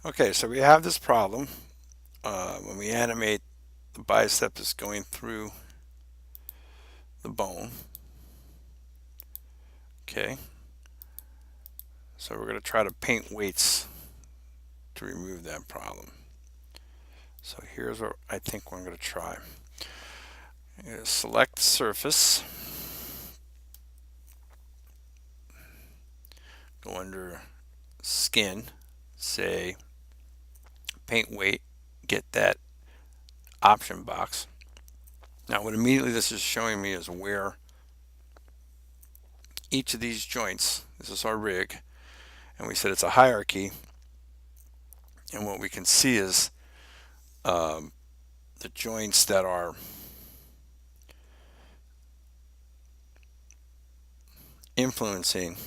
Okay, so we have this problem when we animate the bicep is going through the bone. Okay, so we're going to try to paint weights to remove that problem. So here's what I think we're going to try. I'm going to select the surface, go under skin, say paint weight, get that option box. Now what immediately this is showing me is where each of these joints, this is our rig, and we said it's a hierarchy, and what we can see is um, the joints that are influencing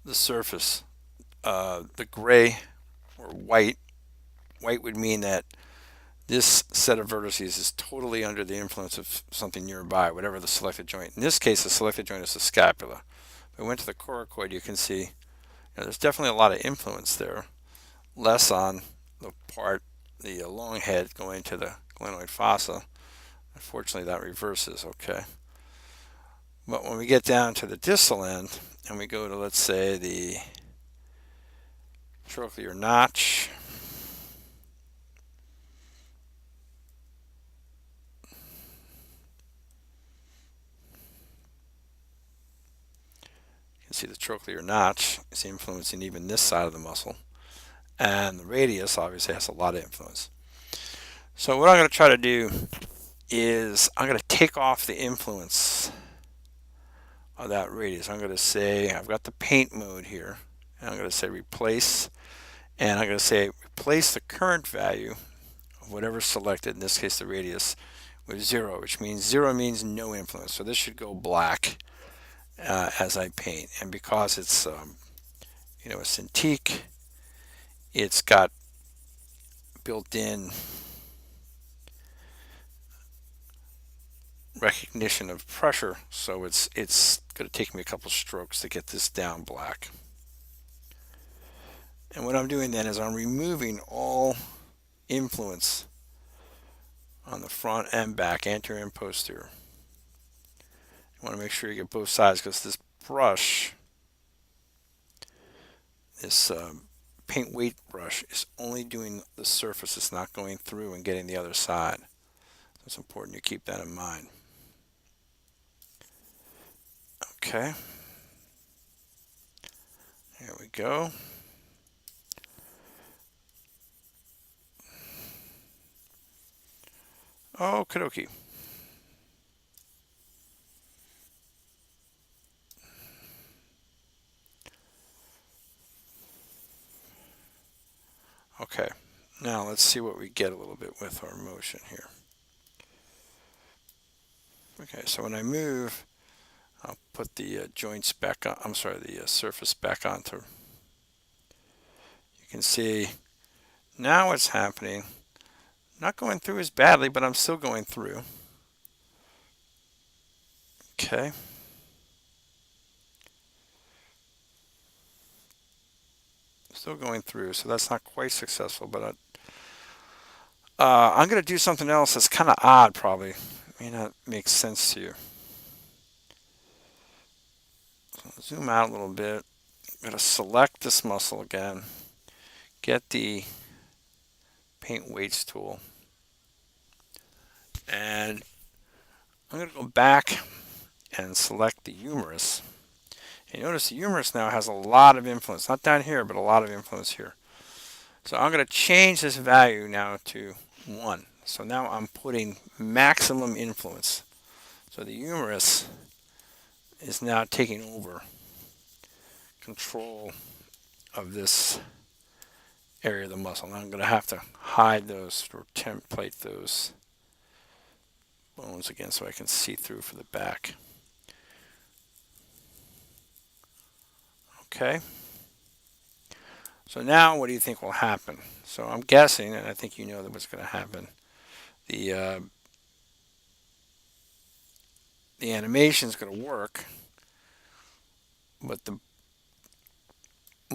the surface. The gray or white would mean that this set of vertices is totally under the influence of something nearby, whatever the selected joint. In this case, the selected joint is the scapula. If we went to the coracoid, you can see there's definitely a lot of influence there, less on the part, the long head going to the glenoid fossa. Unfortunately, that reverses, okay? But when we get down to the distal end and we go to, let's say, the trochlear notch, you can see the trochlear notch is influencing even this side of the muscle. And the radius obviously has a lot of influence. So what I'm going to try to do is I'm going to take off the influence of that radius. I'm going to say I've got the paint mode here, and I'm going to say replace, and I'm going to say replace the current value of whatever's selected, in this case the radius, with 0, which means 0 means no influence. So this should go black as I paint, and because it's a Cintiq, it's got built-in recognition of pressure, so it's going to take me a couple strokes to get this down black. And what I'm doing then is I'm removing all influence on the front and back, anterior and posterior. You want to make sure you get both sides, because this brush, this paint weight brush, is only doing the surface. It's not going through and getting the other side. So it's important you keep that in mind. Okay, here we go. Okie dokie. Okay, now let's see what we get a little bit with our motion here. Okay, so when I move, I'll put the joints back on, I'm sorry, the surface back onto. You can see now what's happening. Not going through as badly, but I'm still going through. Okay. Still going through, so that's not quite successful, but I'm going to do something else that's kind of odd, probably. May not make sense to you. So zoom out a little bit. I'm going to select this muscle again. Get the paint weights tool. And I'm going to go back and select the humerus. And notice the humerus now has a lot of influence. Not down here, but a lot of influence here. So I'm going to change this value now to 1. So now I'm putting maximum influence. So the humerus is now taking over control of this area of the muscle. Now I'm going to have to hide those or template those bones again so I can see through for the back. Okay. So now what do you think will happen? So I'm guessing, and I think you know what's going to happen. The animation is going to work, but the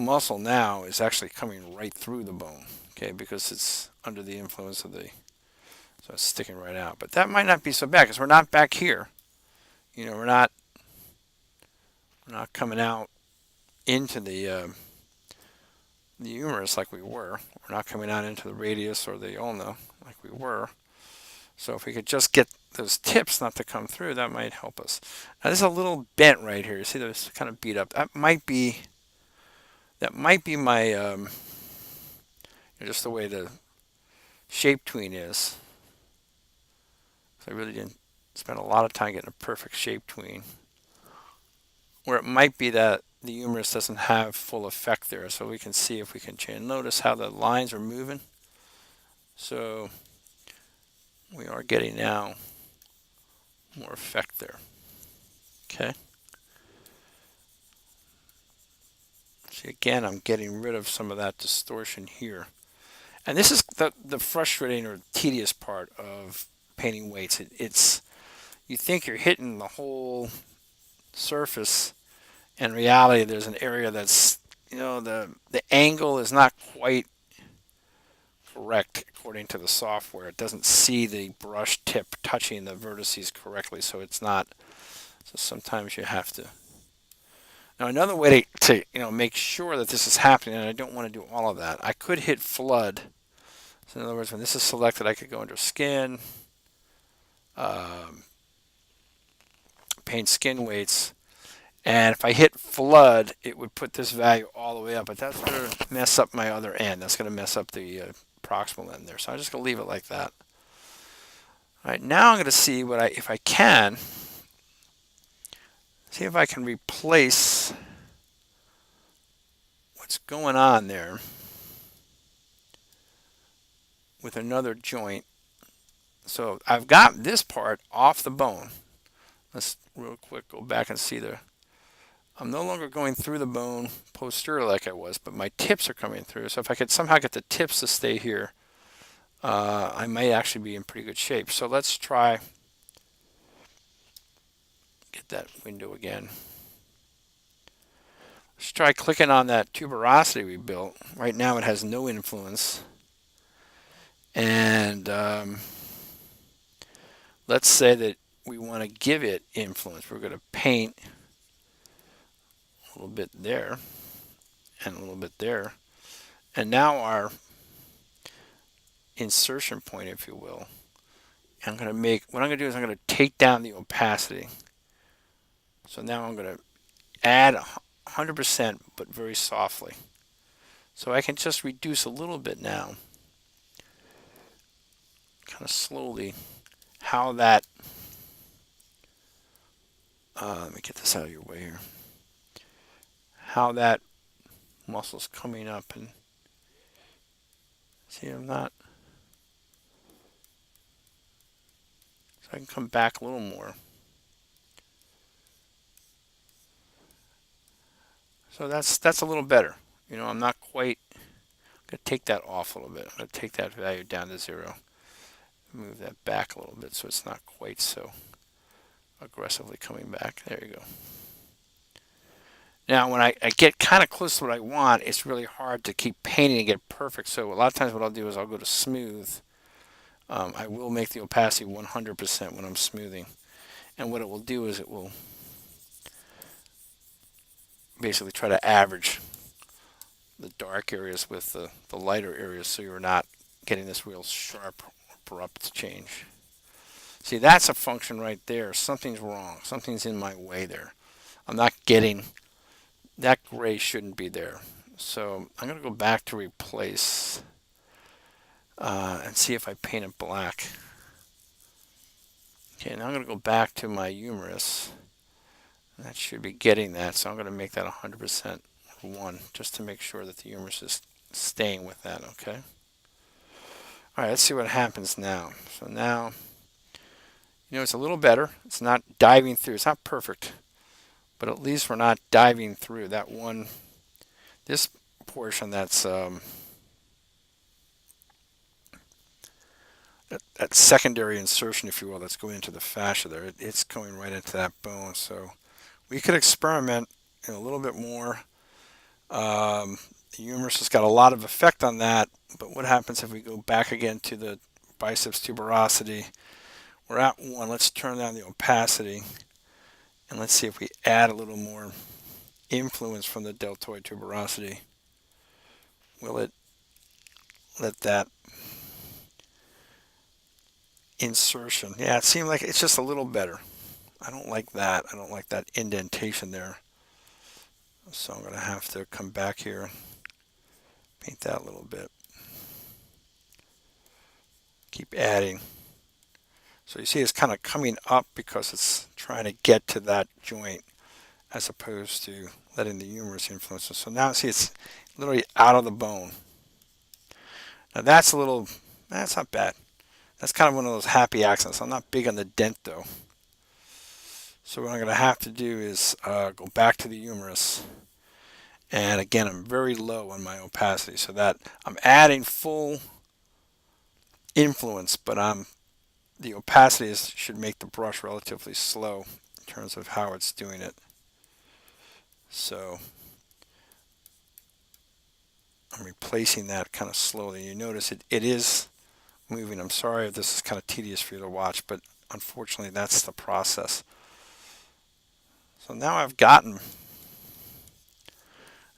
muscle now is actually coming right through the bone, okay, because it's under the influence of the, so it's sticking right out. But that might not be so bad because we're not back here. You know, we're not coming out into the humerus like we were. We're not coming out into the radius or the ulna like we were. So if we could just get those tips not to come through, that might help us. Now this is a little bent right here. You see those kind of beat up. That might be my just the way the shape tween is. So I really didn't spend a lot of time getting a perfect shape tween. Where it might be that the humerus doesn't have full effect there, so we can see if we can change. Notice how the lines are moving. So we are getting now more effect there. Okay. See, again, I'm getting rid of some of that distortion here. And this is the frustrating or tedious part of painting weights. It's you think you're hitting the whole surface. In reality, there's an area that's, the angle is not quite correct according to the software. It doesn't see the brush tip touching the vertices correctly, so it's not. So sometimes you have to. Now another way to make sure that this is happening, and I don't want to do all of that, I could hit flood. So in other words, when this is selected, I could go under skin, paint skin weights, and if I hit flood, it would put this value all the way up, but that's going to mess up my other end. That's going to mess up the proximal end there. So I'm just going to leave it like that. All right, now I'm going to see if I can replace what's going on there with another joint. So I've got this part off the bone. Let's real quick go back and see I'm no longer going through the bone posterior like I was, but my tips are coming through. So if I could somehow get the tips to stay here, I may actually be in pretty good shape. So let's try, get that window again. Let's try clicking on that tuberosity we built. Right now it has no influence. And let's say that we want to give it influence. We're going to paint a little bit there and a little bit there. And now our insertion point, if you will, what I'm going to do is I'm going to take down the opacity. So now I'm going to add 100%, but very softly. So I can just reduce a little bit now, kind of slowly, how that, let me get this out of your way here, how that muscle's coming up. And see, I'm not, so I can come back a little more. So that's a little better. I'm not quite, I'm going to take that off a little bit. I'm going to take that value down to 0. Move that back a little bit so it's not quite so aggressively coming back. There you go. Now when I get kind of close to what I want, it's really hard to keep painting and get perfect. So a lot of times what I'll do is I'll go to smooth. I will make the opacity 100% when I'm smoothing. And what it will do is it will basically try to average the dark areas with the lighter areas, so you're not getting this real sharp, abrupt change. See, that's a function right there. Something's wrong. Something's in my way there. I'm not getting, that gray shouldn't be there. So I'm going to go back to replace and see if I paint it black. Okay, now I'm going to go back to my humerus. That should be getting that, so I'm going to make that 100% 1, just to make sure that the humerus is staying with that, okay? All right, let's see what happens now. So now, it's a little better. It's not diving through. It's not perfect, but at least we're not diving through that one, this portion that's that secondary insertion, if you will, that's going into the fascia there. It's going right into that bone. So we could experiment a little bit more The humerus has got a lot of effect on that, but what happens if we go back again to the biceps tuberosity? We're at 1. Let's turn down the opacity, and let's see if we add a little more influence from the deltoid tuberosity. Will it let that insertion? Yeah, it seemed like it's just a little better. I don't like that. I don't like that indentation there. So I'm going to have to come back here, paint that a little bit. Keep adding. So you see it's kind of coming up because it's trying to get to that joint as opposed to letting the humerus influence it. So now see it's literally out of the bone. Now that's that's not bad. That's kind of one of those happy accidents. I'm not big on the dent though. So what I'm going to have to do is go back to the humerus. And again, I'm very low on my opacity so that I'm adding full influence, but the opacity should make the brush relatively slow in terms of how it's doing it. So I'm replacing that kind of slowly. You notice it is moving. I'm sorry if this is kind of tedious for you to watch, but unfortunately that's the process. So now I've gotten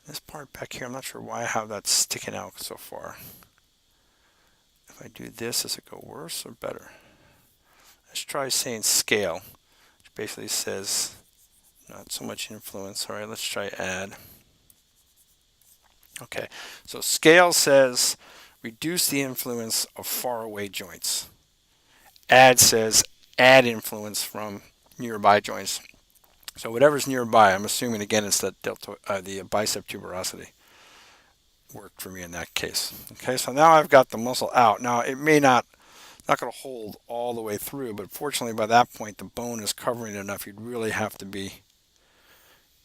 this part back here. I'm not sure why I have that sticking out so far. If I do this, does it go worse or better? Let's try saying scale, which basically says not so much influence. All right, let's try add. Okay, so scale says reduce the influence of faraway joints. Add says add influence from nearby joints. So whatever's nearby, I'm assuming again it's the bicep tuberosity worked for me in that case. Okay, so now I've got the muscle out. Now it may not going to hold all the way through, but fortunately by that point the bone is covering enough. You'd really have to be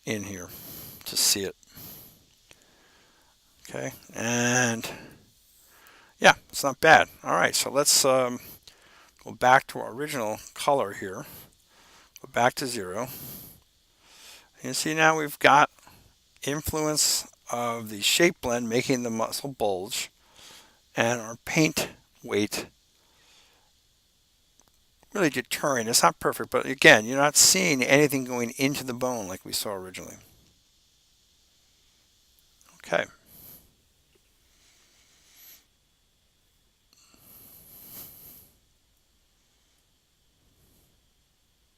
in here to see it. Okay, and yeah, it's not bad. All right, so let's go back to our original color here. Go back to 0. You see now we've got influence of the shape blend making the muscle bulge, and our paint weight really deterring. It's not perfect, but again, you're not seeing anything going into the bone like we saw originally. Okay.